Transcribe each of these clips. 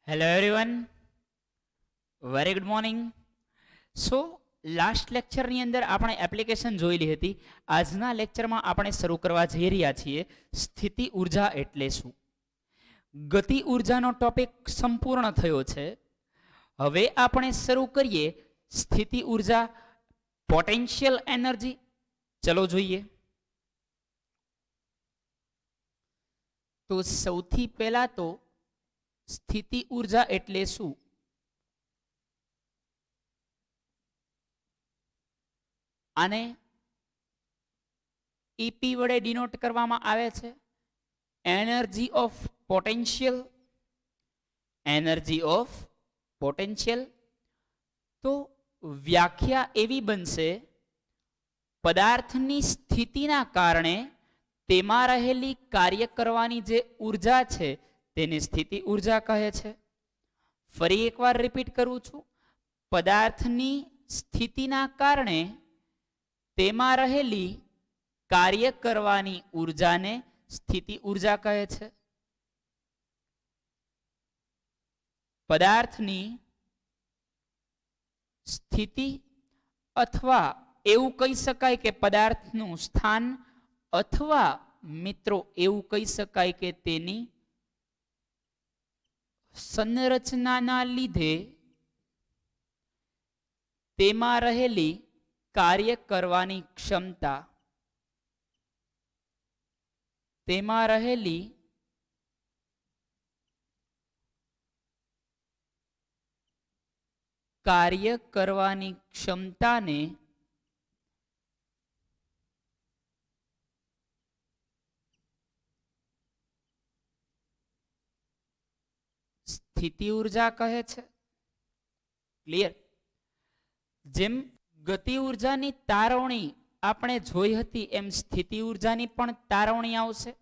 Hello everyone, very good morning. So last લેક્ચરની અંદર આપણે એપ્લિકેશન જોયેલી હતી. આજના લેક્ચરમાં આપણે શરૂ કરવા જઈ રહ્યા છીએ સ્થિતિ ઉર્જા એટલે શું. ગતિ ઉર્જાનો ટોપિક સંપૂર્ણ થયો છે. હવે આપણે શરૂ કરીએ સ્થિતિ ઉર્જા, પોટેન્શિયલ એનર્જી. ચલો જોઈએ. તો સૌથી પહેલા તો સ્થિતિ ઉર્જા એટલે શું? આને ઈપી વડે ડિનોટ કરવામાં આવે છે, energy of potential. Energy of potential તો વ્યાખ્યા એવી બનશે: પદાર્થની સ્થિતિના કારણે તેમાં રહેલી કાર્ય કરવાની જે ઉર્જા છે તેને સ્થિતિ ઉર્જા કહે છે. ફરી એકવાર રિપીટ કરું છું. પદાર્થની સ્થિતિના કારણે તેમાં રહેલી કાર્ય કરવાની ઉર્જાને સ્થિતિ ઉર્જા કહે છે. પદાર્થની સ્થિતિ અથવા એવું કહી શકાય કે પદાર્થનું સ્થાન, અથવા મિત્રો એવું કહી શકાય કે તેની સંરચનાના લીધે તેમાં રહેલી કાર્ય કરવાની ક્ષમતા, તેમાં રહેલી કાર્ય કરવાની ક્ષમતાને સ્થિતિ ઉર્જા કહે છે. ક્લિયર? જેમ ગતિ ઉર્જાની તારવણી આપણે જોઈ હતી એમ સ્થિતિ ઉર્જાની પણ તારવણી આવશે,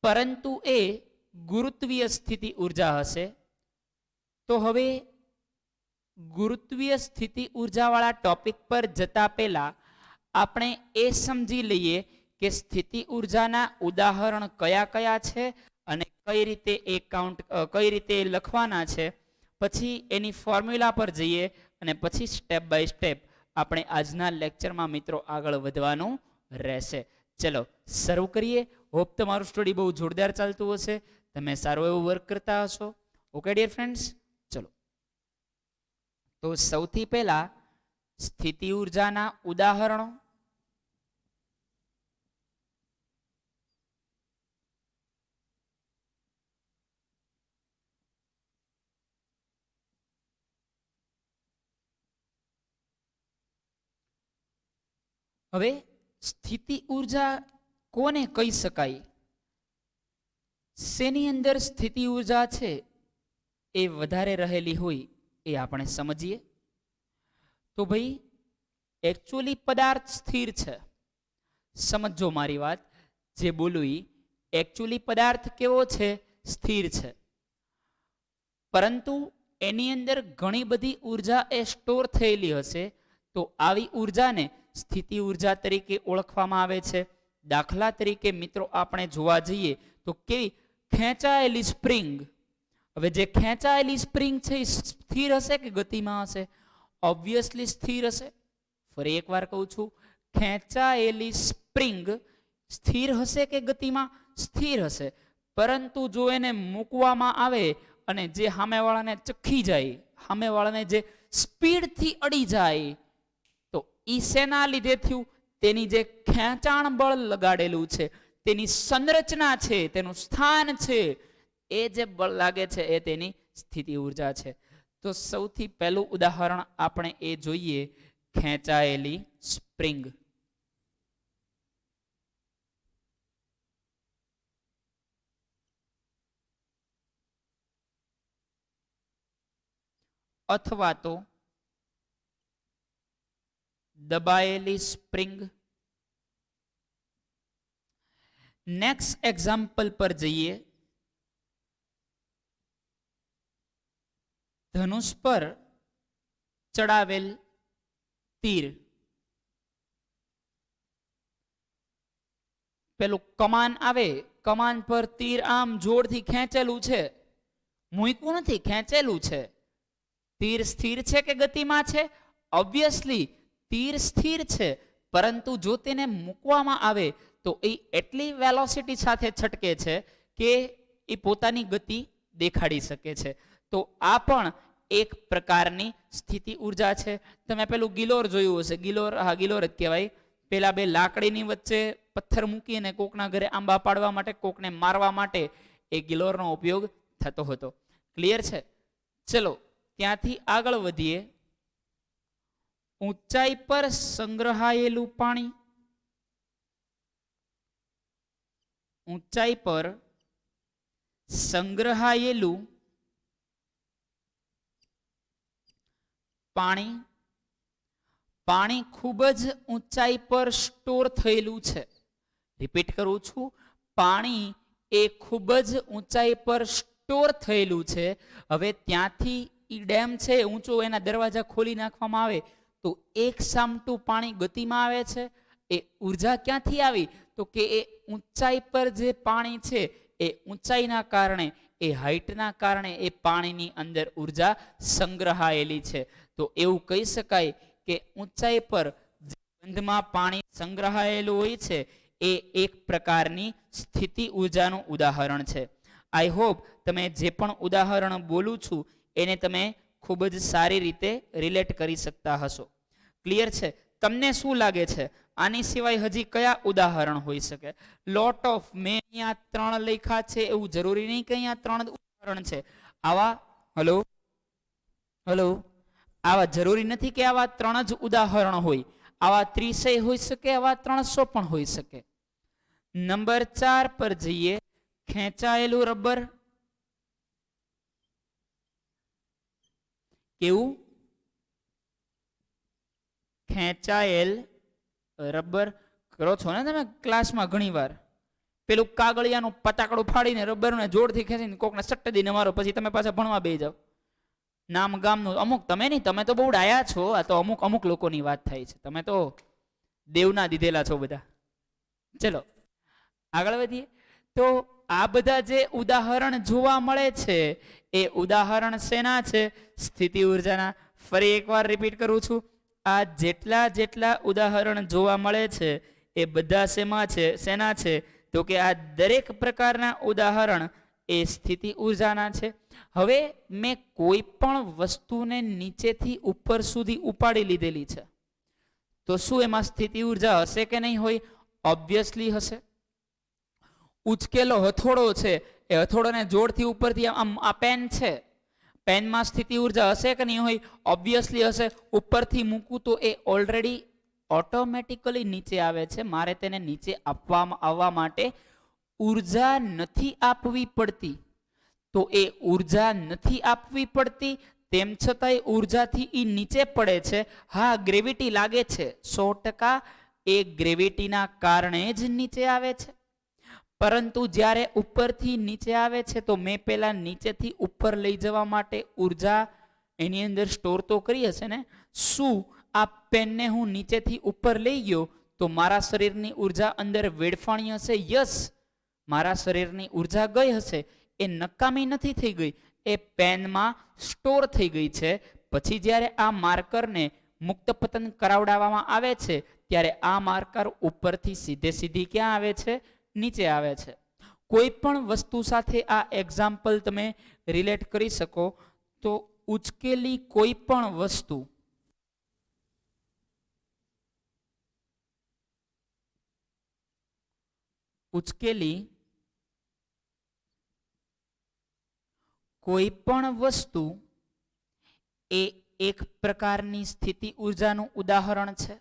પરંતુ એ ગુરુત્વીય સ્થિતિ ઉર્જા હશે. તો હવે ગુરુત્વીય સ્થિતિ ઉર્જાવાળા ટોપિક પર જતા પહેલા આપણે એ સમજી લઈએ કે સ્થિતિ ઉર્જાના ઉદાહરણ કયા કયા છે અને કઈ રીતે લખવાના છે. પછી એની ફોર્મ્યુલા પર જઈએ અને પછી સ્ટેપ બાય સ્ટેપ આપણે આજના લેક્ચરમાં મિત્રો આગળ વધવાનું રહેશે. ચલો શરૂ કરીએ. હોપ તમારું સ્ટડી બહુ જોરદાર ચાલતું હશે, તમે સારું એવું વર્ક કરતા હશો. ઓકે ડિયર ફ્રેન્ડ્સ, ચલો. તો સૌથી પહેલા સ્થિતિ ઉર્જાના ઉદાહરણો. હવે સ્થિતિ ઉર્જા કોને કહી શકાય? શેની અંદર સ્થિતિ ઉર્જા છે એ વધારે રહેલી હોય એ આપણે સમજીએ. તો ભાઈ એકચ્યુઅલી પદાર્થ સ્થિર છે. સમજો મારી વાત, જે બોલું એ એકચ્યુઅલી પદાર્થ કેવો છે? સ્થિર છે. પરંતુ એની અંદર ઘણી બધી ઉર્જા એ સ્ટોર થયેલી હશે. તો આવી ઉર્જાને સ્થિતિ ઉર્જા તરીકે ઓળખવામાં આવે છે. દાખલા તરીકે મિત્રો આપણે જોવા જઈએ તો કેવી ખેંચાયેલી સ્પ્રિંગ. હવે જે ખેંચાયેલી સ્પ્રિંગ છે એ સ્થિર હશે કે ગતિમાં હશે? ઓબ્વિયસલી સ્થિર હશે. ફરી એકવાર કહું છું, ખેંચાયેલી સ્પ્રિંગ સ્થિર હશે કે ગતિમાં? સ્થિર હશે. પરંતુ જો એને મૂકવામાં આવે અને જે સામેવાળાને ચખી જાય, સામેવાળાને જે સ્પીડથી અડી જાય, તો ઈ શેના લીધે થયું? તેની જે ખેંચાણ બળ લગાડેલું છે, તેની સંરચના છે, તેનું સ્થાન છે, એ જે બળ લાગે છે એ તેની સ્થિતિ ઉર્જા છે. તો સૌથી પહેલું ઉદાહરણ આપણે એ જોઈએ, ખેંચાયેલી સ્પ્રિંગ. અથવા તો દબાયેલી સ્પ્રિંગ. નેક્સ્ટ એક્ઝામ્પલ પર જઈએ. ધનુષ પર ચડાવેલ તીર. પેલું કમાન આવે કમાન પર તીર આમ જોરથી ખેંચેલું છે, મૂક્યું નથી, ખેંચેલું છે. તીર સ્થિર છે કે ગતિમાં છે? ઓબ્વિયસલી તીર સ્થિર છે, પરંતુ જો તેને મૂકવામાં આવે તો એ એટલી વેલોસિટી સાથે છટકે છે કે એ પોતાની ગતિ દેખાડી શકે છે. તો આ પણ એક પ્રકારની સ્થિતિ ઉર્જા છે. તમે પેલું ગિલોર જોયું હશે, ગિલોર, હા ગિલોર જ કહેવાય. પેલા બે લાકડીની વચ્ચે પથ્થર મૂકીને કોકના ઘરે આંબા પાડવા માટે, કોકને મારવા માટે એ ગિલોરનો ઉપયોગ થતો હતો. ક્લિયર છે? ચલો ત્યાંથી આગળ વધીએ. ઊંચાઈ પર સંગ્રહાયેલું પાણી, ઊંચાઈ પર સંગ્રહાયેલું પાણી, પાણી ખૂબ જ ઊંચાઈ પર સ્ટોર થયેલું છે. રિપીટ કરું છું, પાણી એ ખૂબ જ ઊંચાઈ પર સ્ટોર થયેલું છે. હવે ત્યાંથી ઈ ડેમ છે ઊંચો, એના દરવાજા ખોલી નાખવામાં આવે તો એક સામટું પાણી ગતિમાં આવે છે. એ ઉર્જા ક્યાંથી આવી? તો કે એ ઊંચાઈ પર જે પાણી છે એ ઊંચાઈના કારણે, એ હાઈટના કારણે એ પાણીની અંદર ઉર્જા સંગ્રહાયેલી છે. તો એવું કહી શકાય કે ઊંચાઈ પર જે બંધમાં પાણી સંગ્રહાયેલું હોય છે એ એક પ્રકારની સ્થિતિ ઉર્જાનું ઉદાહરણ છે. આઈ હોપ તમે જે પણ ઉદાહરણ બોલું છું એને તમે ખૂબ જ સારી રીતે રિલેટ કરી શકતા હશો. ક્લિયર છે? તમને શું લાગે છે આની સિવાય હજી કયા ઉદાહરણ હોઈ શકે? લોટ ઓફ, મેં અહીંયા 3 લખ્યા છે, એવું જરૂરી નહીં કે અહીંયા 3 ઉદાહરણ છે. આવા હલો હલો આવા જરૂરી નથી કે આવા 3 જ ઉદાહરણ હોય. આવા 30 હોઈ શકે, આવા 300 પણ હોઈ શકે. નંબર 4 પર જઈએ. ખેંચાયેલું રબર. કેવું? ખેંચાયેલ રબર. કરો છો ને તમે ક્લાસમાં ઘણી વાર. પેલું કાગળિયાનું પતાકડું ફાડીને રબરને જોરથી ખેંચીને કોકને સટ્ટ દઈને મારો, પછી તમે પાછા ભણવા બેસી જાવ. નામ ગામનું અમુક, તમે નહીં, તમે તો બહુ ડાયા છો. આ તો અમુક અમુક લોકોની વાત થાય છે. તમે તો દેવના દીધેલા છો બધા. ચલો આગળ વધીએ. તો આ બધા જે ઉદાહરણ જોવા મળે છે એ ઉદાહરણ શેના છે? સ્થિતિ ઉર્જાના. ફરી એકવાર રિપીટ કરું છું, આ જેટલા જેટલા ઉદાહરણ જોવા મળે છે એ બધા શેમાં છે? શેના છે? તો કે આ દરેક પ્રકારના ઉદાહરણ એ સ્થિતિ ઉર્જાના છે. હવે મેં કોઈ પણ વસ્તુને નીચેથી ઉપર સુધી ઉપાડી લીધેલી છે, તો શું એમાં સ્થિતિ ઉર્જા હશે કે નહીં હોય? ઓબ્વિયસલી હશે. ઉચકેલો હથોડો છે, એ હથોડાને જોરથી ઉપરથી આમ, આ પેન છે, પેનમાં સ્થિતિ ઉર્જા હશે કે નહીં હોય? ઓબ્વિયસલી હશે. ઉપરથી મૂકું તો એ ઓલરેડી ઓટોમેટિકલી નીચે આવે છે. મારે તેને નીચે આવવા માટે ઉર્જા નથી આપવી પડતી. તો એ ઉર્જા નથી આપવી પડતી, તેમ છતાંય ઉર્જાથી એ નીચે પડે છે. હા, ગ્રેવિટી લાગે છે 100%, એ ગ્રેવિટીના કારણે જ નીચે આવે છે. પરંતુ જ્યારે ઉપરથી નીચે આવે છે તો મેં પહેલા નીચેથી ઉપર લઈ જવા માટે ઉર્જા એની અંદર સ્ટોર તો કરી હશે ને. શું આ પેનને હું નીચેથી ઉપર લઈ ગયો તો મારા શરીરની ઉર્જા અંદર વેડફાણી હશે? યસ, મારા શરીરની ઉર્જા ગઈ હશે. એ નકામી નથી થઈ ગઈ, એ પેનમાં સ્ટોર થઈ ગઈ છે. પછી જ્યારે આ માર્કરને મુક્ત પતન કરાવડાવવામાં આવે છે ત્યારે આ માર્કર ઉપરથી સીધી ક્યાં આવે છે? નીચે આવે છે. કોઈ પણ વસ્તુ સાથે આ એક્ઝામ્પલ તમે રિલેટ કરી શકો તો ઉચકેલી કોઈ પણ વસ્તુ, ઉચકેલી કોઈ પણ વસ્તુ એ એક પ્રકારની સ્થિતિ ઉર્જાનું ઉદાહરણ છે.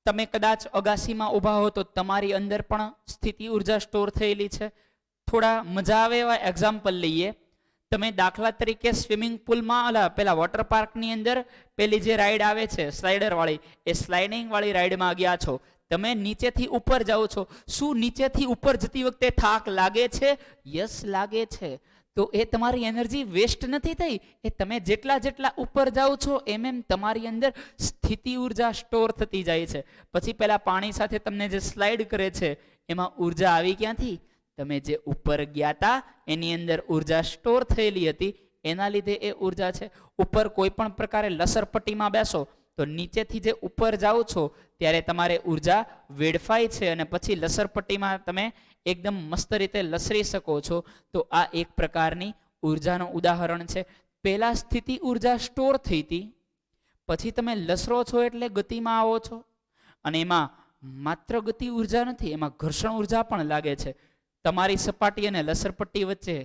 તમે કદાચ અગાસીમાં ઊભા હો તો તમારી અંદર પણ સ્થિતિ ઉર્જા સ્ટોર થયેલી છે. થોડા મજા આવે એવા એક્ઝામ્પલ લઈએ. તમે દાખલા તરીકે સ્વિમિંગ પુલમાં, પેલા વોટર પાર્કની અંદર પેલી જે રાઈડ આવે છે સ્લાઇડર વાળી, એ સ્લાઇડિંગ વાળી રાઈડમાં ગયા છો. તમે નીચેથી ઉપર જાઓ છો. શું નીચેથી ઉપર જતી વખતે થાક લાગે છે? યસ, લાગે છે. તો એ તમારી એનર્જી વેસ્ટ નથી થઈ, એ તમે જેટલા જેટલા ઉપર જાઓ છો એમ એમ તમારી અંદર સ્થિતિ ઉર્જા સ્ટોર થતી જાય છે. પછી પેલા પાણી સાથે તમને જે સ્લાઇડ કરે છે એમાં ઉર્જા આવી ક્યાંથી? તમે જે ઉપર ગયા હતા એની અંદર ઉર્જા સ્ટોર થયેલી હતી, એના લીધે એ ઉર્જા છે. ઉપર કોઈ પણ પ્રકારે લસરપટ્ટીમાં બેસો તો નીચેથી જે ઉપર જાઓ છો ત્યારે તમારે ઉર્જા વેડફાય છે અને પછી લસરપટ્ટીમાં તમે એકદમ મસ્ત રીતે લસરી શકો છો. તો આ એક પ્રકારની ઉર્જાનું ઉદાહરણ છે. પહેલા સ્થિતિ ઉર્જા સ્ટોર થઈ હતી, પછી તમે લસરો છો એટલે ગતિમાં આવો છો, અને એમાં માત્ર ગતિ ઉર્જા નથી, એમાં ઘર્ષણ ઉર્જા પણ લાગે છે. તમારી સપાટી અને લસરપટ્ટી વચ્ચે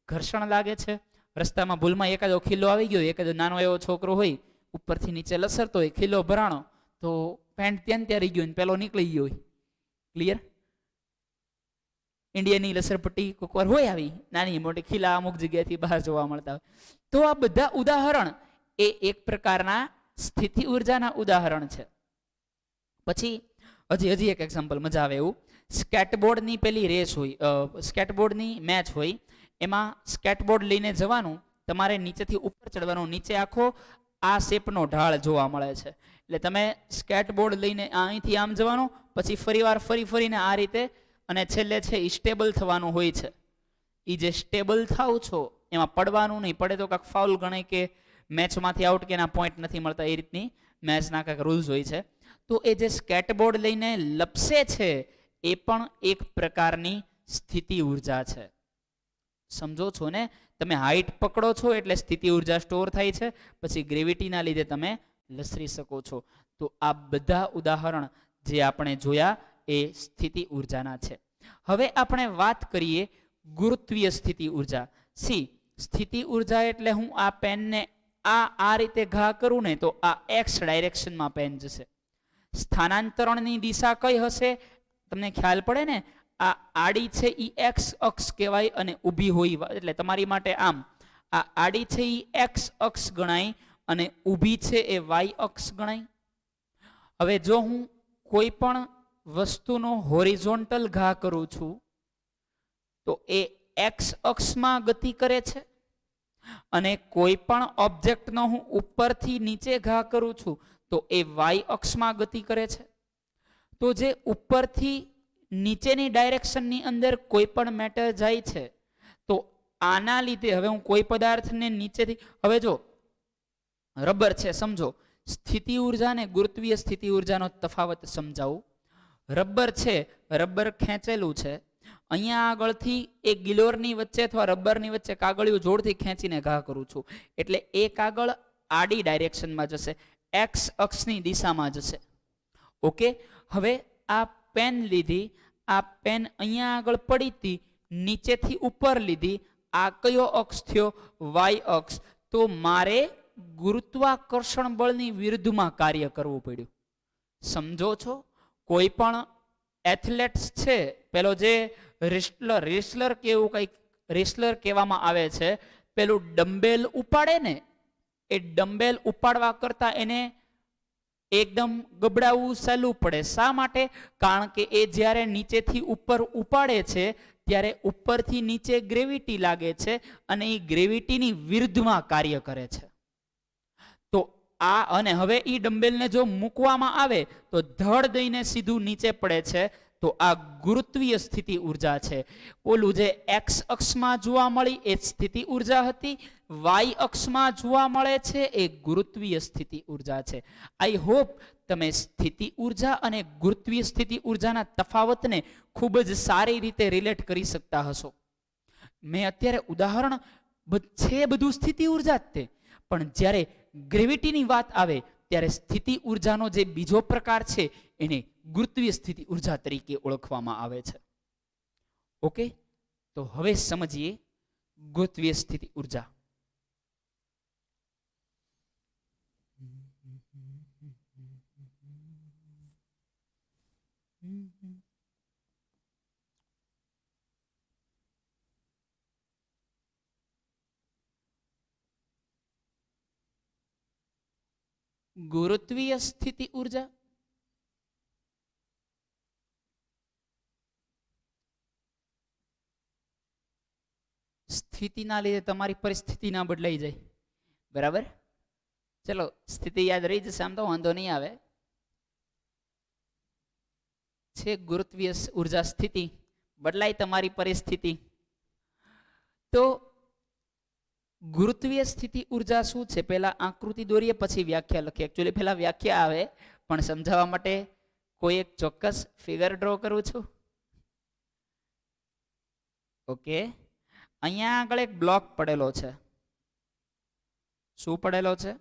ઘર્ષણ લાગે છે. રસ્તામાં ભૂલમાં એકાદો ખીલો આવી ગયો, એકાદો નાનો એવો છોકરો હોય ઉપરથી નીચે લસરતો હોય, ખીલો ભરાણો તો પેન્ટ ત્યાં ત્યાં રહી ગયો, પેલો નીકળી ગયો હોય. ક્લિયર? ઇન્ડિયાની લસરપટ્ટી કોકવાર હોય આવી નાની મોટી ખીલા અમુક જગ્યાએથી બહાર જોવા મળતા હોય. તો આ બધા ઉદાહરણ એ એક પ્રકારના સ્થિતિ ઉર્જાના ઉદાહરણ છે. પછી હજી એક એક્ઝામ્પલ મજા આવે એવું, સ્કેટબોર્ડની પેલી રેસ હોય, સ્કેટબોર્ડની મેચ હોય, એમાં સ્કેટબોર્ડ લઈને જવાનું, તમારે નીચેથી ઉપર ચડવાનું, નીચે આખો આ શેપનો ઢાળ જોવા મળે છે. એટલે તમે સ્કેટબોર્ડ લઈને અહીંથી આમ જવાનું, પછી ફરીવાર ફરીને આ રીતે, અને છેલ્લે છે એ સ્ટેબલ થવાનું હોય છે. એ જે સ્ટેબલ થાવ છો એમાં પડવાનું નહીં, પડે તો કાંઈક ફાઉલ ગણાય કે મેચમાંથી આઉટ કે એના પોઈન્ટ નથી મળતા, એ રીતની મેચના કાંઈક રૂલ્સ હોય છે. તો એ જે સ્કેટબોર્ડ લઈને લપસે છે એ પણ એક પ્રકારની સ્થિતિ ઉર્જા છે. સમજો છો ને? તમે હાઈટ પકડો છો એટલે સ્થિતિ ઉર્જા સ્ટોર થાય છે, પછી ગ્રેવિટીના લીધે તમે લસરી શકો છો. તો આ બધા ઉદાહરણ જે આપણે જોયા એ સ્થિતિ ઉર્જાના છે. હવે આપણે વાત કરીએ ગુરુત્વીય સ્થિતિ ઉર્જા. સ્થિતિ ઉર્જા એટલે હું આ પેનને આ રીતે ઘા કરું ને તો આ એક્સ ડાયરેક્શનમાં પેન જશે. સ્થાનાંતરણની દિશા કઈ હશે તમને ખ્યાલ પડે ને? આ આડી છે એ એક્સ અક્ષ કહેવાય અને ઊભી હોય એટલે તમારી માટે આમ, આ આડી છે એ એક્સ અક્ષ ગણાય અને ઊભી છે એ વાય અક્ષ ગણાય. હવે જો હું કોઈ પણ વસ્તુનો હોરિઝોન્ટલ ઘા કરું છું તો એ એક્સ અક્ષમાં ગતિ કરે છે, અને કોઈ પણ ઓબ્જેક્ટનો હું ઉપરથી નીચે ઘા કરું છું તો એ વાય અક્ષમાં ગતિ કરે છે. તો જે ઉપરથી નીચેની ડાયરેક્શનની અંદર કોઈ પણ મેટર જાય છે તો આના લીધે, હવે હું કોઈ પદાર્થને નીચેથી, હવે જો રબર છે, સમજો સ્થિતિ ઉર્જા અને ગુરુત્વીય સ્થિતિ ઉર્જાનો તફાવત સમજાવું. રબર છે, રબર ખેંચેલું છે, અહીંયા આગળથી એક ગિલોરની વચ્ચે અથવા રબરની વચ્ચે કાગળિયું જોરથી ખેંચીને ઘા કરું છું એટલે એ કાગળ આડી ડાયરેક્શનમાં જશે, એક્સ અક્ષની દિશામાં જશે. ઓકે, હવે આ પેન લીધી, આ પેન અહીંયા આગળ પડી હતી, નીચેથી ઉપર લીધી, આ કયો અક્ષ થયો? વાય અક્ષ. તો મારે ગુરુત્વાકર્ષણ બળની વિરુદ્ધમાં કાર્ય કરવું પડ્યું. સમજો છો? કોઈ પણ એથ્લેટ્સ છે, પેલો જે રેસલર કેવું કંઈક રેસલર કહેવામાં આવે છે, પેલું ડમ્બેલ ઉપાડે ને, એ ડમ્બેલ ઉપાડવા કરતા એને એકદમ ગબડાવવું સહેલું પડે. શા માટે? કારણ કે એ જ્યારે નીચેથી ઉપર ઉપાડે છે ત્યારે ઉપરથી નીચે ગ્રેવિટી લાગે છે અને એ ગ્રેવિટીની વિરુદ્ધમાં કાર્ય કરે છે. તો આ, અને હવે એ ડમ્બેલને જો મૂકવામાં આવે તો ધડ દઈને સીધું નીચે પડે છે. તો આ ગુરુત્વીય સ્થિતિ ઉર્જા છે. ઓલું જે એક્સ અક્ષમાં જોવા મળી એ સ્થિતિ ઉર્જા હતી, વાય અક્ષમાં જોવા મળે છે એ ગુરુત્વીય સ્થિતિ ઉર્જા છે. આઈ હોપ તમે સ્થિતિ ઉર્જા અને ગુરુત્વીય સ્થિતિ ઉર્જાના તફાવતને ખૂબ જ સારી રીતે રિલેટ કરી શકતા હશો. મેં અત્યારે ઉદાહરણ છે બધું સ્થિતિ ઉર્જા જ તે, પણ જ્યારે ગ્રેવિટીની વાત આવે ત્યારે સ્થિતિ ઉર્જાનો જે બીજો પ્રકાર છે એને ગુરુત્વીય સ્થિતિ ઉર્જા તરીકે ઓળખવામાં આવે છે. ઓકે, તો હવે સમજીએ ગુરુત્વીય સ્થિતિ ઉર્જા. ગુરુત્વીય સ્થિતિ ઉર્જા સ્થિતિના લીધે તમારી પરિસ્થિતિ ના બદલાઈ જાય. બરાબર, ચલો સ્થિતિ યાદ રહી જશે, આમ તો વાંધો નહીં આવે. છે ગુરુત્વીય ઉર્જા સ્થિતિ, બદલાય તમારી પરિસ્થિતિ. તો ગુરુત્વીય સ્થિતિ ઉર્જા શું છે, પહેલા આકૃતિ દોરીએ પછી વ્યાખ્યા લખીએ. એકચ્યુઅલી પહેલા વ્યાખ્યા આવે, પણ સમજાવવા માટે કોઈ એક ચોક્કસ ફિગર ડ્રો કરું છું. ઓકે, અહીંયા આગળ એક બ્લોક પડેલો છે. શું પડેલો છે?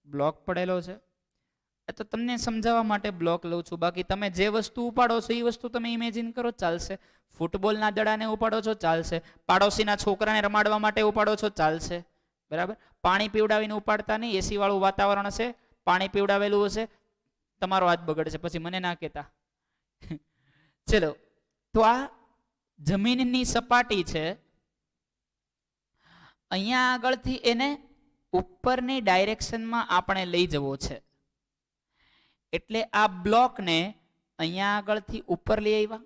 બ્લોક પડેલો છે. તો તમને સમજાવવા માટે બ્લોક લઉં છું, બાકી તમે જે વસ્તુ ઉપાડો છો એ વસ્તુ તમે ઇમેજિન કરો, ચાલશે. ફૂટબોલના દડાને ઉપાડો છો, ચાલશે. પાડોશીના છોકરાને રમાડવા માટે ઉપાડો છો, ચાલશે. બરાબર, પાણી પીવડાવીને ઉપાડતા નહીં. એસી વાળું વાતાવરણ હશે, પાણી પીવડાવેલું હશે, તમારો હાથ બગડશે, પછી મને ના કહેતા. ચલો, તો આ જમીનની સપાટી છે. અહીંયા આગળથી એને ઉપરની ડાયરેક્શનમાં આપણે લઈ જવો છે. એટલે આ બ્લોકને અહીંયા આગળથી ઉપર લઈ આવ્યા.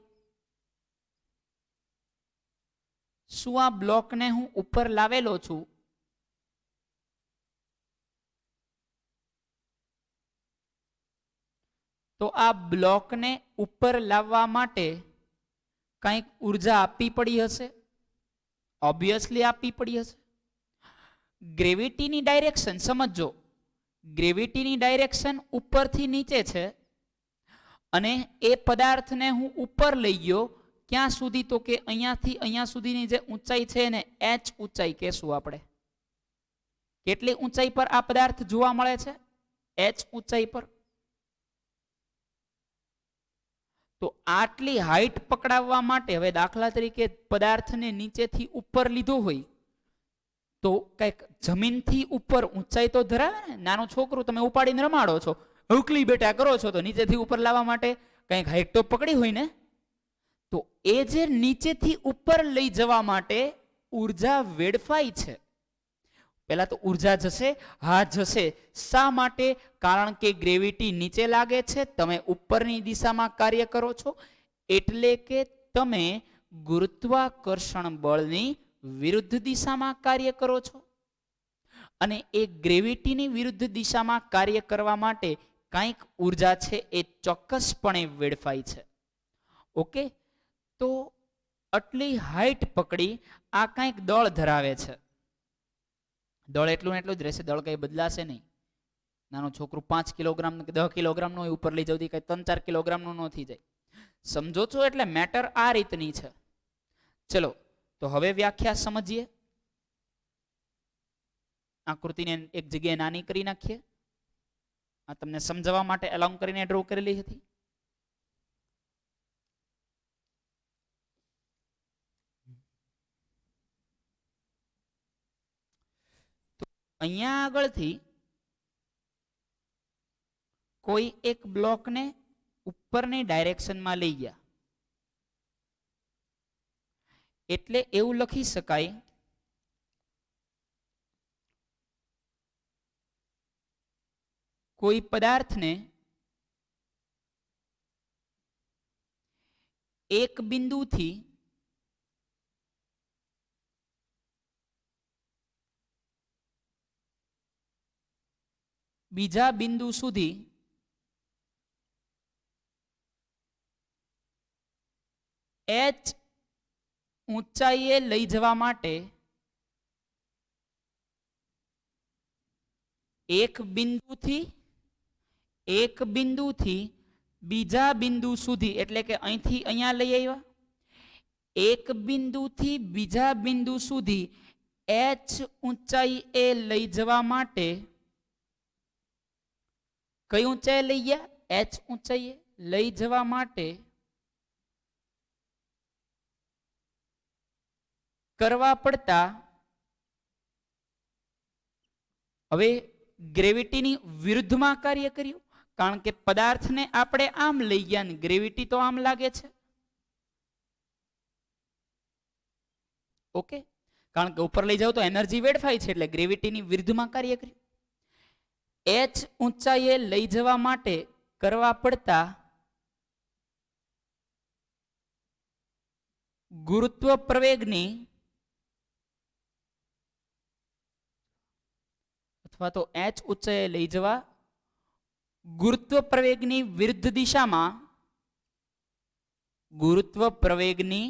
શું આ બ્લોકને હું ઉપર લાવેલો છું? તો આ બ્લોકને ઉપર લાવવા માટે કંઈક ઉર્જા આપવી પડી હશે, ઓબ્વિયસલી આપવી પડી હશે. ગ્રેવિટીની ડાયરેક્શન સમજો, ગ્રેવિટીની ડાયરેક્શન ઉપરથી નીચે છે, અને એ પદાર્થને હું ઉપર લઈ ગયો ક્યાં સુધી? તો કે અહીંયાથી અહીંયા સુધીની જે ઊંચાઈ છે એને h ઊંચાઈ કહેશું આપણે. કેટલી ઊંચાઈ પર આ પદાર્થ જોવા મળે છે? h ઊંચાઈ પર. તો આટલી હાઈટ પકડાવવા માટે, હવે દાખલા તરીકે પદાર્થને નીચેથી ઉપર લીધો હોય તો કંઈક જમીનથી ઉપર ઊંચાઈ તો ધરાવે ને. નાનું છોકરું તમે ઉપાડીને રમાડો છો, હવકલી બેટા કરો છો, તો નીચેથી ઉપર લાવવા માટે કંઈક હાઈટ તો પકડી હોય ને. તો એ જે નીચેથી ઉપર લઈ જવા માટે ઉર્જા વેડફાઈ છે. પહેલા તો ઉર્જા જશે, હા જશે. શા માટે? કારણ કે ગ્રેવિટી નીચે લાગે છે, તમે ઉપરની દિશામાં કાર્ય કરો છો, એટલે કે તમે ગુરુત્વાકર્ષણ બળની વિરુદ્ધ દિશામાં કાર્ય કરો છો. અને એ ગ્રેવિટીની વિરુદ્ધ દિશામાં કાર્ય કરવા માટે કંઈક ઉર્જા છે એ ચોક્કસપણે વેડફાય છે. ઓકે, તો આટલી હાઈટ પકડી આ કંઈક દળ ધરાવે છે. દળ એટલું ને એટલું જ રહેશે, દળ કંઈ બદલાશે નહીં. નાનું છોકરું 5 કિલોગ્રામ કે 10 કિલોગ્રામનું ઉપર લઈ જવું, કંઈ 3-4 કિલોગ્રામનું ન થઈ જાય. સમજો છો? એટલે મેટર આ રીતની છે. ચલો, તો હવે વ્યાખ્યા સમજીએ. આકૃતિને એક જગ્યાએ નાની કરી નાખીએ. આ તમને સમજાવવા માટે એલાઉ કરીને ડ્રો કરેલી હતી. તો અહીંયા આગળથી કોઈ એક બ્લોકને ઉપરની ડાયરેક્શનમાં લઈ ગયા, એટલે એવું લખી શકાય કોઈ પદાર્થને એક બિંદુથી બીજા બિંદુ સુધી h ઊંચાઈએ લઈ જવા માટે એક બિંદુથી બીજા બિંદુ સુધી, એટલે કે અહીંથી અહીંયા લઈ આવ્યા, એક બિંદુથી બીજા બિંદુ સુધી h ઊંચાઈએ લઈ જવા માટે કઈ ઊંચાઈએ લઈ ગયા? h ઊંચાઈએ લઈ જવા માટે કરવા પડતા, હવે ગ્રેવિટીની વિરુદ્ધમાં કાર્ય કર્યું, કારણ કે પદાર્થને આપણે આમ લઈ ગયા ને ગ્રેવિટી તો આમ લાગે છે. ઓકે, કારણ કે ઉપર લઈ જાવ તો એનર્જી વેડફાય છે, એટલે ગ્રેવિટીની વિરુદ્ધમાં કાર્ય કર્યું. h ઊંચાઈએ લઈ જવા માટે કરવા પડતા ગુરુત્વ પ્રવેગની અથવા તો એચ ઊંચાઈએ લઈ જવા ગુરુત્વ પ્રવેગની વિરુદ્ધ દિશામાં ગુરુત્વ પ્રવેગની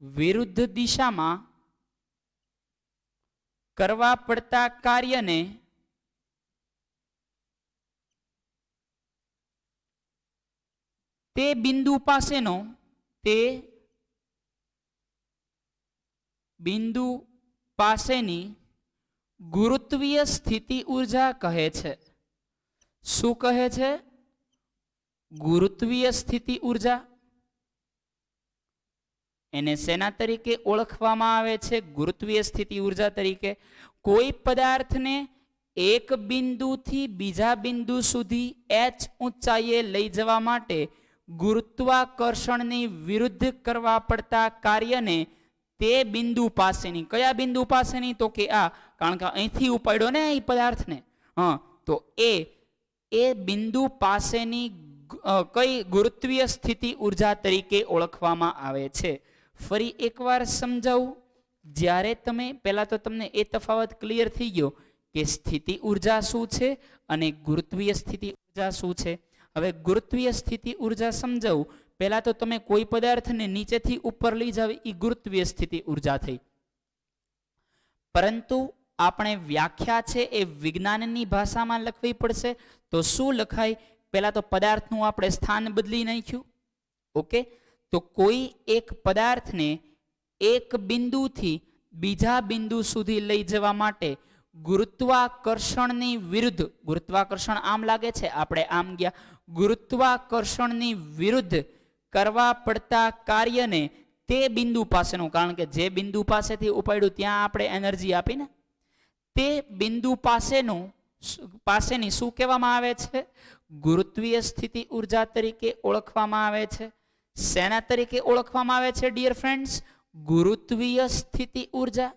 વિરુદ્ધ દિશામાં કરવા પડતા કાર્યને તે બિંદુ પાસેની ગુરુત્વીય સ્થિતિ ઊર્જા કહે છે. શું કહે છે? ગુરુત્વીય સ્થિતિ ઊર્જા. એને શેના તરીકે ઓળખવામાં આવે છે? ગુરુત્વીય સ્થિતિ ઊર્જા તરીકે. કોઈ પદાર્થને એક બિંદુથી બીજા બિંદુ સુધી h ઊંચાઈએ લઈ જવા માટે ગુરુત્વાકર્ષણની વિરુદ્ધ કરવા પડતા કાર્યને તે બિંદુ પાસેની, કયા બિંદુ પાસેની? તો કે આ, કારણ કે અહીંથી ઉપાડ્યો ને એ પદાર્થને, તો એ બિંદુ પાસેની કઈ ગુરુત્વીય સ્થિતિ ઊર્જા તરીકે ઓળખવામાં આવે છે. ફરી એકવાર સમજાવું. જ્યારે તમે પહેલા તો તમને એ તફાવત ક્લિયર થઈ ગયો કે સ્થિતિ ઊર્જા શું છે અને ગુરુત્વીય સ્થિતિ ઊર્જા શું છે. હવે ગુરુત્વીય સ્થિતિ ઊર્જા સમજાવું. પહેલા તો તમે કોઈ પદાર્થને નીચેથી ઉપર લઈ જાવ એ ગુરુત્વીય સ્થિતિ ઊર્જા થઈ. પરંતુ આપણે વ્યાખ્યા છે એ વિજ્ઞાનની ભાષામાં લખવી પડશે. તો શું લખાય? પહેલા તો પદાર્થનું આપણે સ્થાન બદલી નાખ્યું. ઓકે, તો કોઈ એક પદાર્થને એક બિંદુથી બીજા બિંદુ સુધી લઈ જવા માટે ગુરુત્વાકર્ષણની વિરુદ્ધ, ગુરુત્વાકર્ષણ આમ લાગે છે, આપણે આમ ગયા, ગુરુત્વાકર્ષણની વિરુદ્ધ કરવા પડતા કાર્યને તે બિંદુ પાસેનું, કારણ કે જે બિંદુ પાસેથી ઉપાડ્યું ત્યાં આપણે એનર્જી આપીને, તે બિંદુ પાસેની શું કહેવામાં આવે છે? ગુરુત્વીય સ્થિતિ ઊર્જા તરીકે ઓળખવામાં આવે છે. શેના તરીકે ઓળખવામાં આવે છે ડિયર ફ્રેન્ડ્સ? ગુરુત્વીય સ્થિતિ ઊર્જા.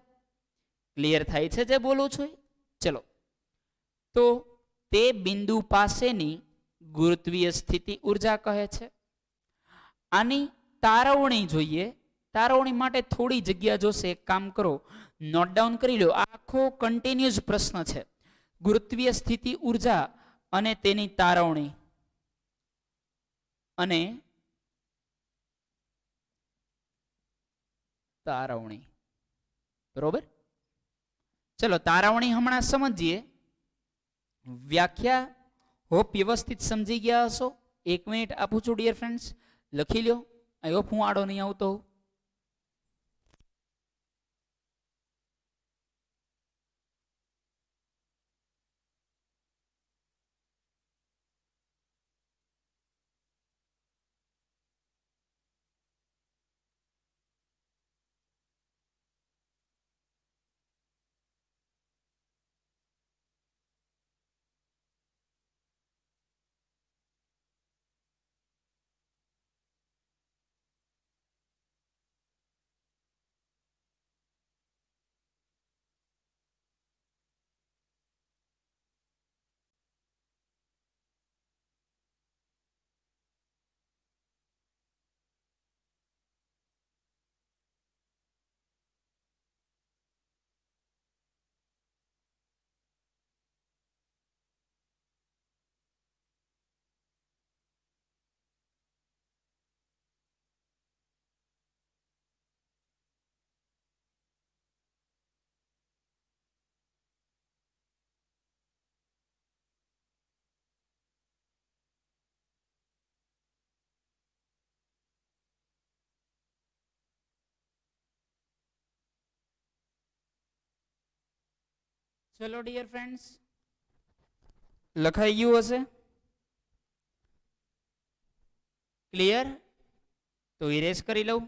ક્લિયર થાય છે જે બોલું છું? ચલો, તો તે બિંદુ પાસેની ગુરુત્વીય સ્થિતિ ઊર્જા કહે છે. આની તારવણી જોઈએ. તારવણી માટે થોડી જગ્યા જોશે. એક કામ કરો, નોટ ડાઉન કરી લો. આખો કન્ટિન્યુઅસ પ્રશ્ન છે. ગુરુત્વીય સ્થિતિ ઊર્જા અને તેની તારવણી. અને તારવણી, બરોબર? ચલો, તારવણી હમણાં સમજીએ. વ્યાખ્યા હોપ વ્યવસ્થિત સમજી ગયા હશો. 1 મિનિટ આપું છું ડિયર ફ્રેન્ડ્સ, લખી લો. આઈ હોપ હું આડો નહીં આવતો. ચલો ડિયર ફ્રેન્ડ્સ, લખાઈ ગયું હશે? ક્લિયર? તો ઇરેઝ કરી લઉં.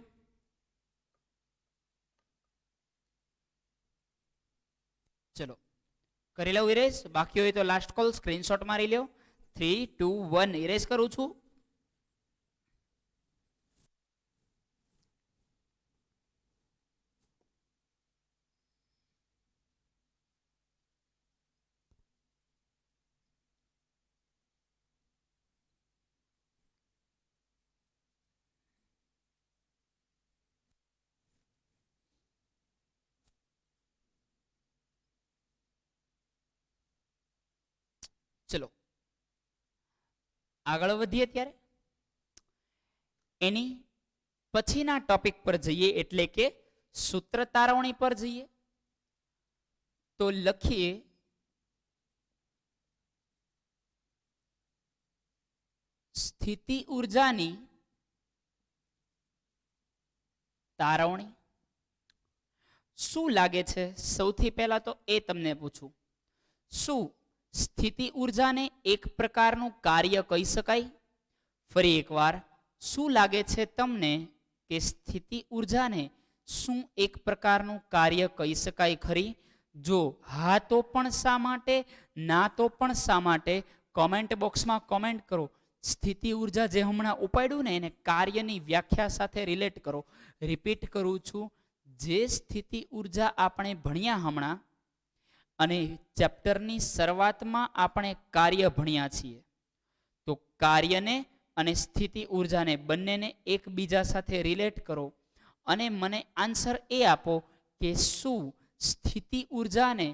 ચલો કરી લઉં ઇરેઝ. બાકી હોય તો લાસ્ટ કોલ સ્ક્રીનશોટ મારી લો. 3, 2, 1 ઇરેઝ કરું છું. ચલો આગળ વધીએ ત્યારે એની પછીના ટોપિક પર જઈએ, એટલે કે સૂત્ર તારવણી પર જઈએ. તો લખીએ સ્થિતિ ઉર્જાની તારવણી. શું લાગે છે? સૌથી પહેલા તો એ તમને પૂછું, શું સ્થિતિ ઉર્જાને એક પ્રકારનું કાર્ય કહી શકાય? ફરી એકવાર, શું લાગે છે તમને કે સ્થિતિ ઉર્જાને શું એક પ્રકારનું કાર્ય કહી શકાય ખરી? જો હા તો પણ શા માટે, ના તો પણ શા માટે? કોમેન્ટ બોક્સમાં કોમેન્ટ કરો. સ્થિતિ ઉર્જા જે હમણાં ઉપાડ્યું ને એને કાર્યની વ્યાખ્યા સાથે રિલેટ કરો. રિપીટ કરું છું, જે સ્થિતિ ઉર્જા આપણે ભણ્યા હમણાં અને ચેપ્ટરની શરૂઆતમાં આપણે કાર્ય ભણ્યા છીએ, તો કાર્યને અને સ્થિતિ ઉર્જાને બંનેને એકબીજા સાથે રિલેટ કરો અને મને આન્સર એ આપો કે શું સ્થિતિ ઉર્જાને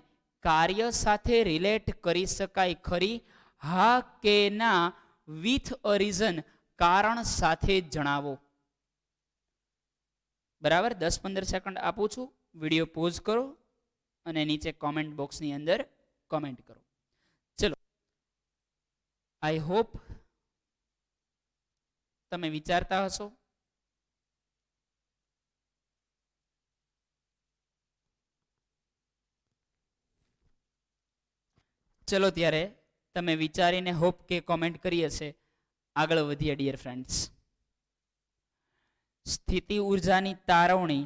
કાર્ય સાથે રિલેટ કરી શકાય ખરી? હા કે ના? વિથ અ રીઝન, કારણ સાથે જણાવો. બરાબર, 10-15 સેકન્ડ આપું છું. વિડીયો પોઝ કરો અને નીચે કોમેન્ટ બોક્સની અંદર કોમેન્ટ કરો. ચલો, આઈ હોપ તમે વિચારતા હશો. ચલો ત્યારે તમે વિચારીને હોપ કે કોમેન્ટ કરી હશે. આગળ વધીએ ડિયર ફ્રેન્ડ્સ. સ્થિતિ ઉર્જાની તારવણી.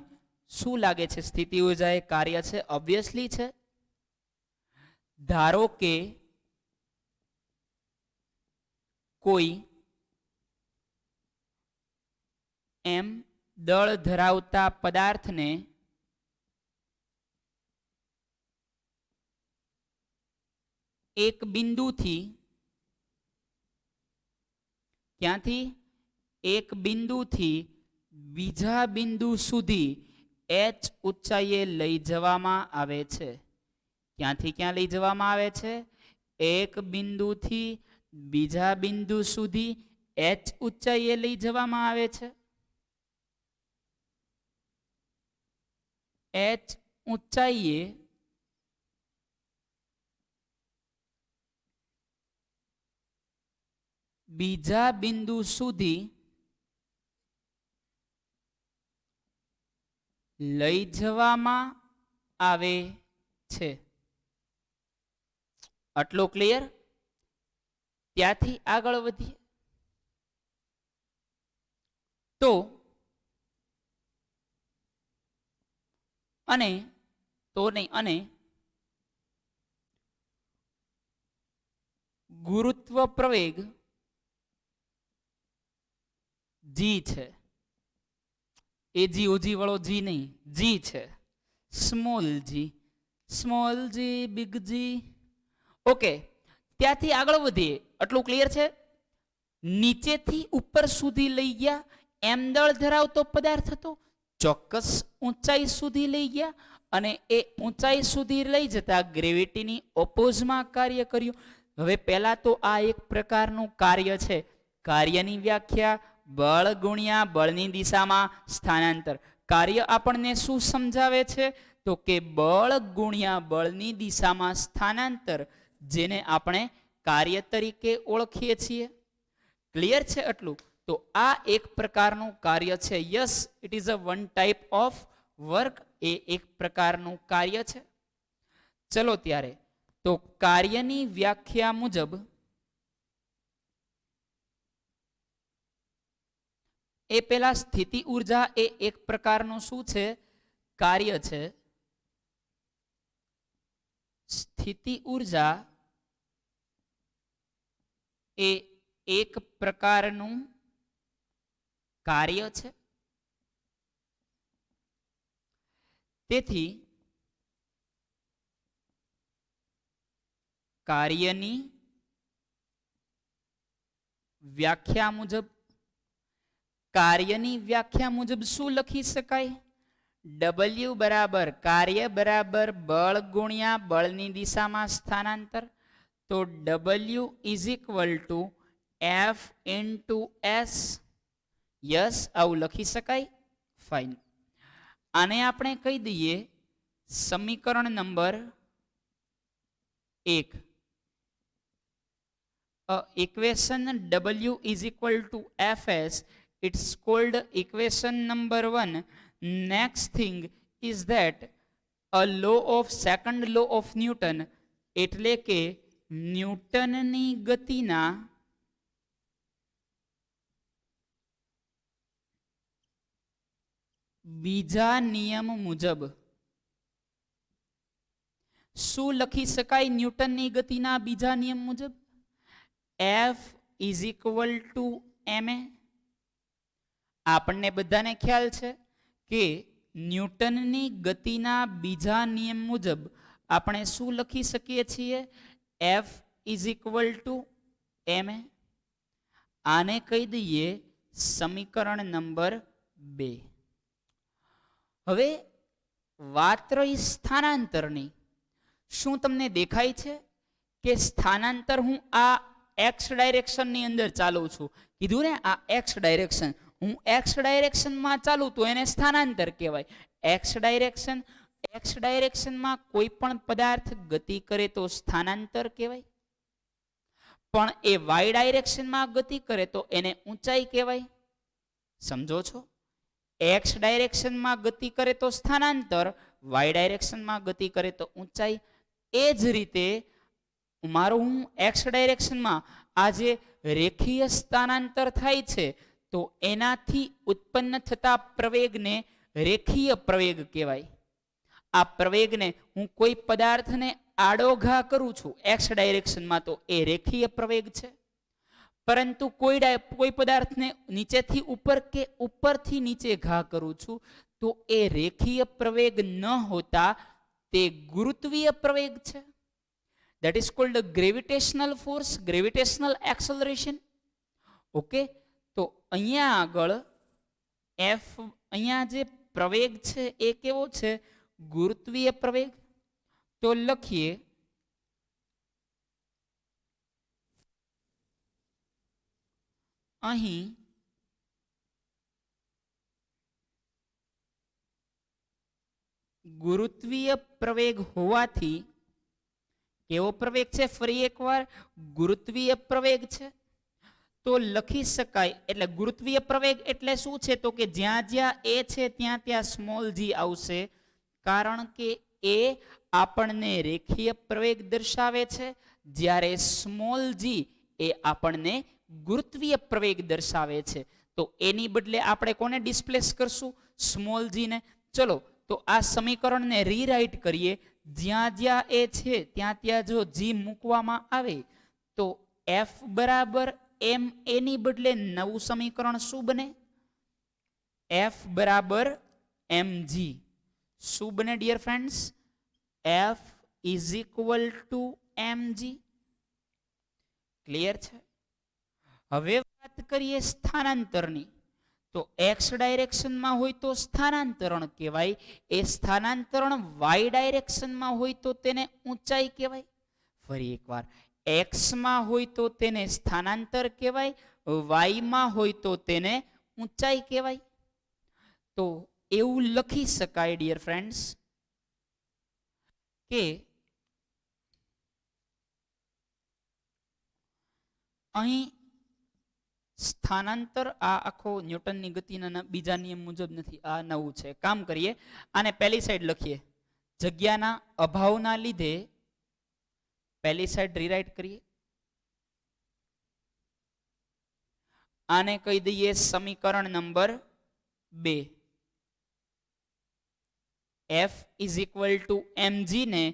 શું લાગે છે? સ્થિતિ ઉર્જા એ કાર્ય છે? ઓબ્વિયસલી છે. ધારો કે કોઈ એમ દળ ધરાવતા પદાર્થને એક બિંદુથી, ક્યાંથી? એક બિંદુથી બીજા બિંદુ સુધી h ઊંચાઈએ લઈ જવામાં આવે છે. ક્યાંથી ક્યાં લઈ જવામાં આવે છે? એક બિંદુથી બીજા બિંદુ સુધી h ઊંચાઈએ લઈ જવામાં આવે છે. h ઊંચાઈએ બીજા બિંદુ સુધી લઈ જવામાં આવે છે. આટલું ક્લિયર? ત્યાંથી આગળ વધીએ તો અને ગુરુત્વ પ્રવેગ જી છે. એ જી ઓજી વાળો જી નહીં, જી છે. સ્મોલ જી, બિગ જી. ઓકે, ત્યાંથી આગળ વધીએ. આટલું ક્લિયર છે? નીચેથી ઉપર સુધી લઈ ગયા, એમ દળ ધરાવતો પદાર્થ હતો, ચોક્કસ ઊંચાઈ સુધી લઈ ગયા અને એ ઊંચાઈ સુધી લઈ જતા ગ્રેવિટીની ઓપોઝમાં કાર્ય કર્યું. હવે પહેલા તો આ એક પ્રકારનું કાર્ય છે. કાર્યની વ્યાખ્યા બળ ગુણ્યા બળની દિશામાં સ્થાનાંતર. કાર્ય આપણને શું સમજાવે છે? તો કે બળ ગુણ્યા બળની દિશામાં સ્થાનાંતર, જેને આપણે કાર્ય તરીકે ઓળખીએ છીએ. ક્લિયર છે આટલું? તો આ એક પ્રકારનું કાર્ય છે. Yes, it is a one type of work. એ એક પ્રકારનું કાર્ય છે. ચલો ત્યારે, તો કાર્યની વ્યાખ્યા મુજબ એ પેલા સ્થિતિ ઉર્જા એ એક પ્રકારનું શું છે? કાર્ય છે. સ્થિતિ ઉર્જા એ એક પ્રકારનું કાર્ય છે. તેથી કાર્યની વ્યાખ્યા મુજબ શું લખી શકાય? W બરાબર કાર્ય બરાબર બળ ગુણ્યા બળની દિશામાં સ્થાનાંતર. તો W is equal two F into S. Yes, આવું લખી શકાય. ફાઇન. આને આપણે કહી દઈએ સમીકરણ number 1. equation W is equal to Fs, it's called equation number 1. Next thing is that a law of second law of Newton, એટલે કે ન્યૂટનની ગતિના બીજા નિયમ મુજબ શું લખી શકાય? ન્યૂટનની ગતિના બીજા નિયમ મુજબ F is equal to ma. આપણને બધાને ખ્યાલ છે કે ન્યૂટનની ગતિના બીજા નિયમ મુજબ આપણે શું લખી શકીએ છીએ? F is equal to ma. આને કહી દઈએ સમીકરણ નંબર 2. હવે વાત રહી સ્થાનાંતરની. શું તમને દેખાય છે કે સ્થાનાંતર હું આ એક્સ ડાયરેક્શનની અંદર ચાલું છું? કીધું ને આ એક્સ ડાયરેક્શન, હું એક્સ ડાયરેક્શનમાં ચાલું તો એને સ્થાનાંતર કહેવાય. એક્સ ડાયરેક્શનમાં કોઈ પણ પદાર્થ ગતિ કરે તો સ્થાનાંતર કહેવાય, પણ એ વાય ડાયરેક્શનમાં ગતિ કરે તો એને ઊંચાઈ કહેવાય. સમજો છો? એક્સ ડાયરેક્શનમાં ગતિ કરે તો સ્થાનાંતર, વાય ડાયરેક્શનમાં ગતિ કરે તો ઊંચાઈ. એ જ રીતે મારું હું એક્સ ડાયરેક્શનમાં આ જે રેખીય સ્થાનાંતર થાય છે તો એનાથી ઉત્પન્ન થતા પ્રવેગને રેખીય પ્રવેગ કહેવાય. આ પ્રવેગને હું કોઈ પદાર્થને આડો ઘા કરું છું એક્સ ડાયરેક્શનમાં તો એ રેખીય પ્રવેગ છે, પરંતુ કોઈ પદાર્થને નીચેથી ઉપર કે ઉપરથી નીચે ઘા કરું છું તો એ રેખીય પ્રવેગ ન હોતા તે ગુરુત્વીય પ્રવેગ છે. that is called gravitational force, gravitational acceleration. Okay, તો અહીંયા આગળ F, અહીંયા જે પ્રવેગ છે એ કેવો છે? ગુરુત્વીય પ્રવેગ. તો લખીએ અહીં ગુરુત્વીય પ્રવેગ હોવાથી કેવો પ્રવેગ છે? ફરી એકવાર ગુરુત્વીય પ્રવેગ છે. તો લખી શકાય, એટલે ગુરુત્વીય પ્રવેગ એટલે શું છે? તો કે જ્યાં જ્યાં એ છે ત્યાં ત્યાં સ્મોલ g આવશે, કારણ કે એ આપણને રેખીય પ્રવેગ દર્શાવે છે, જ્યારે સ્મોલ g એ આપણને ગુરુત્વીય પ્રવેગ દર્શાવે છે. તો એની બદલે આપણે કોને ડિસ્પ્લેસ કરશું? સ્મોલ g ને. ચલો તો આ સમીકરણને રીરાઇટ કરીએ. જ્યાં જ્યાં એ છે ત્યાં ત્યાં જો g મૂકવામાં આવે તો F બરાબર m a ની બદલે નવું સમીકરણ શું બને? F બરાબર mg. શું બને dear friends? F is equal to mg. Clear છે? હવે વાત કરીએ સ્થાનાંતરની. તો એક્સ ડાયરેક્શનમાં હોય તો સ્થાનાંતરણ કહેવાય, એ સ્થાનાંતરણ વાય ડાયરેક્શનમાં હોય તો તેને ઊંચાઈ કહેવાય. ફરી એકવાર, એક્સમાં હોય તો તેને સ્થાનાંતર કહેવાય, વાયમાં હોય તો તેને ઊંચાઈ કહેવાય. તો એવું લખી શકાય ડિયર ફ્રેન્ડ્સ કે અહીં સ્થાનાંતર આ આખો ન્યૂટનની ગતિના બીજા નિયમ મુજબ નથી, આ નવું છે. કામ કરીએ, આને પહેલી સાઈડ લખીએ. જગ્યાના અભાવના લીધે પહેલી સાઈડ રીરાઇટ કરીએ. આને કહી દઈએ સમીકરણ number 2. F is equal to mg ને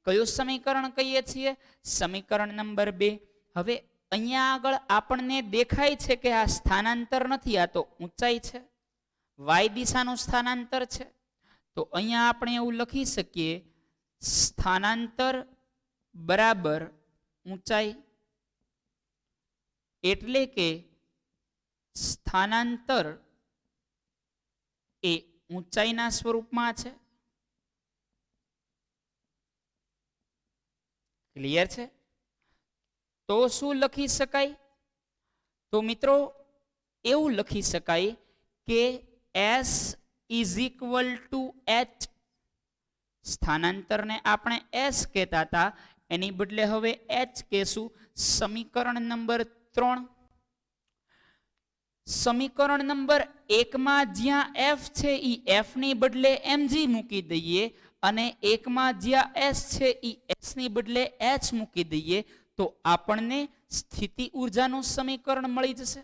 કયું સમીકરણ કહીએ છીએ? સમીકરણ નંબર 2. હવે અહીંયા આગળ આપણને દેખાય છે કે આ સ્થાનાંતર નથી, આ તો ઊંચાઈ છે, વાય દિશાનું સ્થાનાંતર છે. તો અહીંયા આપણે એવું લખી શકીએ સ્થાનાંતર બરાબર ઊંચાઈ, એટલે કે સ્થાનાંતર એ ઊંચાઈના સ્વરૂપમાં છે. ક્લિયર છે? તો શું લખી શકાય? તો મિત્રો એવું લખી શકાય કે S is equal two H. સ્થાનાંતરને આપણે S કહેતા હતા, એની બદલે હવે H કહેશું. સમીકરણ નંબર 3. સમીકરણ નંબર 1 માં જ્યાં F છે એ F ની બદલે mg મૂકી દઈએ અને 1 માં જ્યાં S છે એ S ની બદલે H મૂકી દઈએ તો આપણને સ્થિતિ ઊર્જાનું સમીકરણ મળી જશે.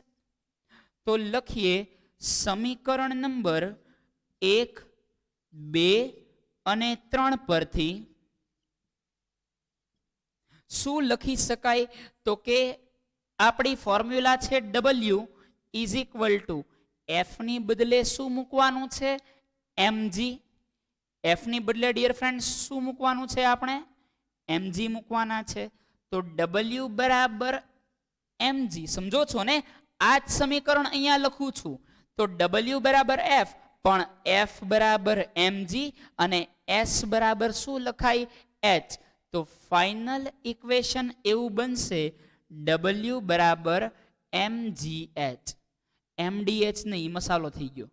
તો લખીએ સમીકરણ નંબર 1, 2 અને 3 પરથી શું લખી શકાય? તો કે આપણી ફોર્મ્યુલા છે W is equal two F ની બદલે શું મૂકવાનું છે? mg. F ની બદલે ડિયર ફ્રેન્ડ શું મૂકવાનું છે? આપણે mg મૂકવાના છે. તો W બરાબર mg. સમજો છો ને? આ જ સમીકરણ અહીંયા લખું છું. તો W બરાબર F, પણ F બરાબર mg અને S બરાબર શું લખાય? H. તો ફાઇનલ ઇક્વેશન એવું બનશે W બરાબર mgh. mdh નહીં, મસાલો થઈ ગયો.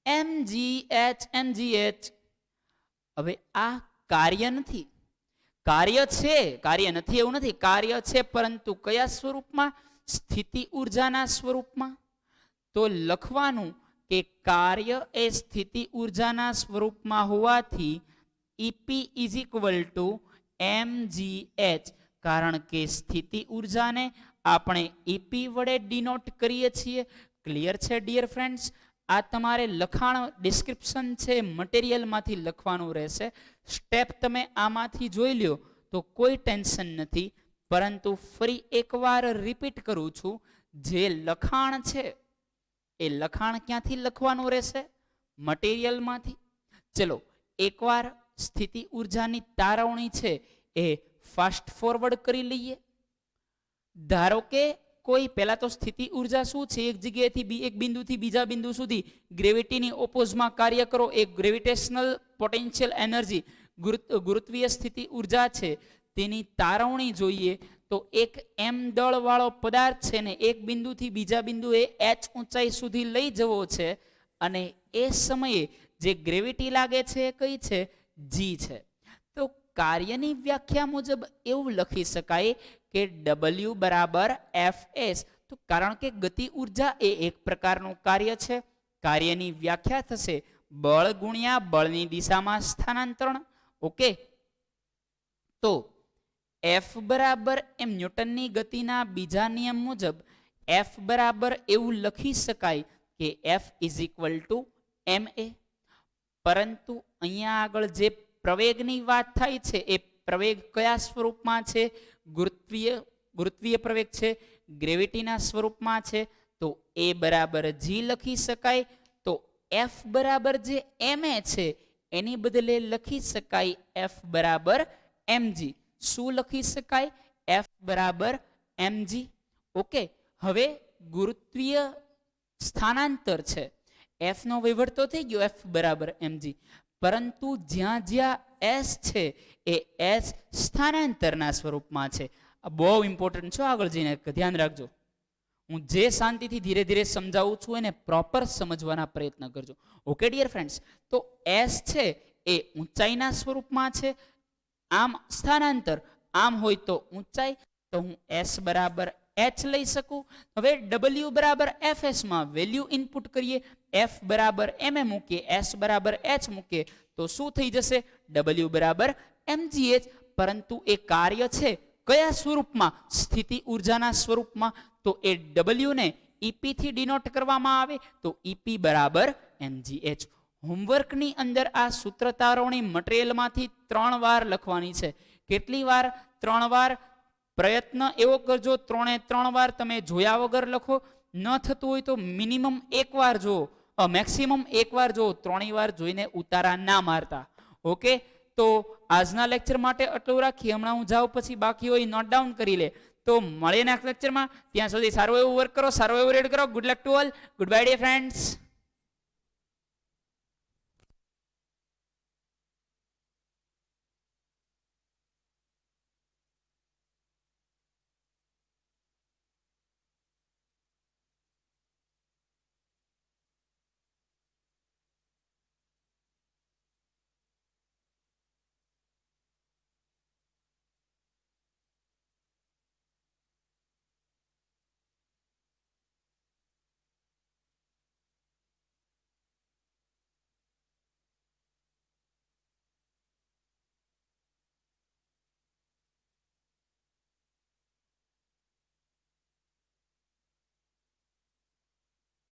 mgh. હવે આ કાર્ય નથી, કાર્ય છે, કાર્ય નથી એવું નથી, કાર્ય છે, પરંતુ કયા સ્વરૂપમાં? સ્થિતિ ઊર્જાના સ્વરૂપમાં. તો લખવાનું કે કાર્ય એ સ્થિતિ ઊર્જાના સ્વરૂપમાં હોવાથી EP is equal two mgh. કારણ કે સ્થિતિ ઊર્જાને આપણે EP વડે ડિનોટ કરીએ છીએ. ક્લિયર છે ડિયર ફ્રેન્ડ્સ? આ તમારે લખાણ ડિસ્ક્રિપ્શન છે મટીરિયલમાંથી લખવાનું રહેશે. સ્ટેપ તમે આમાંથી જોઈ લ્યો તો કોઈ ટેન્શન નથી, પરંતુ ફરી એકવાર રિપીટ કરું છું, જે લખાણ છે એ લખાણ ક્યાંથી લખવાનું રહેશે? મટીરિયલમાંથી. ચલો એકવાર સ્થિતિ ઊર્જાની તારવણી છે એ ફાસ્ટ ફોરવર્ડ કરી લઈએ. ધારો કે કોઈ પહેલા તો સ્થિતિ ઊર્જા શું છે? એક જગ્યાએથી એક બિંદુથી બીજા બિંદુ સુધી ગ્રેવિટીની ઓપોઝમાં કાર્ય કરો. એક ગ્રેવિટેશનલ પોટેન્શિયલ એનર્જી, ગુરુત્વીય સ્થિતિ ઊર્જા છે, તેની તારવણી જોઈએ. તો એક m દળ વાળો પદાર્થ છે ને એક બિંદુથી બીજા બિંદુએ h ઊંચાઈ સુધી લઈ જવો છે, અને એ સમયે જે ગ્રેવિટી લાગે છે એ કઈ છે? g છે. તો કાર્યની વ્યાખ્યા મુજબ એવું લખી શકાય કે W બરાબર Fs. તો કારણ કે ગતિ ઊર્જા એ એક પ્રકારનું કાર્ય છે, કાર્યની વ્યાખ્યા થશે બળ ગુણ્યા બળની દિશામાં સ્થાનાંતરણ. ઓકે, તો F બરાબર એમ ન્યૂટનની ગતિના બીજા નિયમ મુજબ F બરાબર એવું લખી શકાય કે F is equal two ma. પરંતુ અહીંયા આગળ જે પ્રવેગની વાત થાય છે એ પ્રવેગ કયા સ્વરૂપમાં છે? ગુરુત્વીય પ્રવેગ છે, ગ્રેવિટીના સ્વરૂપમાં છે. તો a બરાબર g લખી શકાય. તો F બરાબર જે ma છે એની બદલે લખી શકાય F બરાબર mg. શું લખી શકાય? F બરાબર mg. ઓકે, હવે ગુરુત્વીય સ્થાનાંતર છે, F નો વહીવટ તો થઈ ગયો F બરાબર mg, પરંતુ જ્યાં જ્યાં S છે એ S સ્થાનાંતરના સ્વરૂપમાં છે. આ બહુ ઇમ્પોર્ટન્ટ છે, આગળ જઈને ધ્યાન રાખજો. હું જે શાંતિથી ધીરે ધીરે સમજાવું છું એને પ્રોપર સમજવાના પ્રયત્ન કરજો. Okay dear friends? તો S છે એ ઊંચાઈના સ્વરૂપમાં છે. આમ સ્થાનાંતર, આમ હોય તો ઊંચાઈ, તો હું S બરાબર h લઈ શકું. હવે W બરાબર Fs માં વેલ્યુ ઇનપુટ કરીએ. F બરાબર ma મૂકીએ, S બરાબર h મૂકીએ તો શું થઈ જશે? W બરાબર mgh. પરંતુ એ કાર્ય છે કયા સ્વરૂપમાં? સ્થિતિ ઊર્જાના સ્વરૂપમાં. તો એ W ને EP થી ડિનોટ કરવામાં આવે તો EP બરાબર mgh. હોમવર્કની અંદર આ સૂત્ર તારવણી મટીરિયલમાંથી 3 વાર લખવાની છે. કેટલી વાર? 3 વાર. પ્રયત્ન એવો કરજો 3 વાર તમે જોયા વગર લખો. ન થતું હોય તો મિનિમમ 1 વાર જુઓ, મેક્સિમમ 1 વાર જુઓ, 3 વાર જોઈને ઉતારા ના મારતા. ઓકે, તો આજના લેક્ચર માટે આટલું રાખી. હમણાં હું જાઉં, પછી બાકી હોય નોટ ડાઉન કરી લે. તો મળીએ નેક્સ્ટ લેક્ચરમાં. ત્યાં સુધી સારું એવું વર્ક કરો, સારું એવું રીડ કરો. Good luck to all. Good bye dear friends.